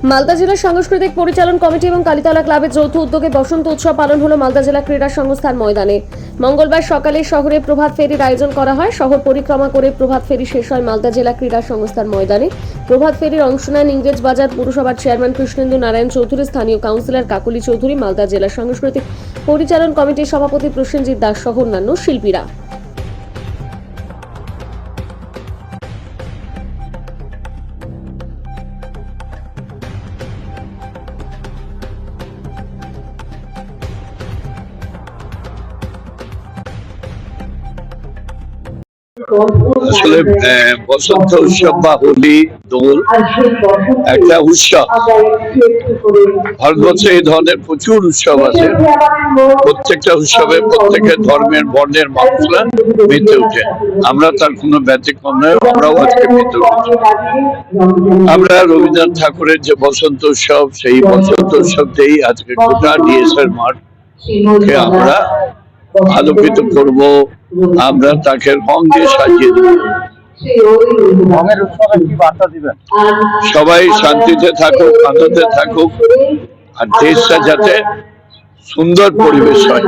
মালদা জেলা সাংস্কৃতিক পরিচালন কমিটি এবং কালীতলা ক্লাবের যৌথ উদ্যোগে বসন্ত উৎসব পালন হলো মালদা জেলা ক্রীড়া সংস্থার ময়দানে। মঙ্গলবার সকালে শহরে প্রভাত ফেরির আয়োজন করা হয়। শহর পরিক্রমা করে প্রভাত ফেরি শেষ হয় মালদা জেলা ক্রীড়া সংস্থার ময়দানে। প্রভাত ফেরির অংশ নেন ইংরেজ বাজার পুরসভার চেয়ারম্যান কৃষ্ণেন্দু নারায়ণ চৌধুরী, স্থানীয় কাউন্সিলর কাকলি চৌধুরী, মালদা জেলা সাংস্কৃতিক পরিচালন কমিটির সভাপতি প্রসেনজিৎ দাস সহ অন্যান্য শিল্পীরা। আসলে বসন্ত উৎসব বা হোলি দোল একটা উৎসব। ভারতবর্ষে এই ধরনের প্রচুর উৎসব আছে। প্রত্যেকটা উৎসবে প্রত্যেকের ধর্মের বর্ণের মানুষরা মেতে ওঠে। আমরা তার কোনো ব্যতিক্রম নয়, আমরাও আজকে মেতে উঠেছি। আমরা রবীন্দ্রনাথ ঠাকুরের যে বসন্ত উৎসব, সেই বসন্ত উৎসবতেই আজকে গোটা ডিএসএর মাঠকে আমরা আলোকিত করব। আমরা তাকে রং দিয়ে সাজিয়ে দেব। সবাই শান্তিতে থাকুক, আনন্দে থাকুক, আর দেশটা যাতে সুন্দর পরিবেশ হয়।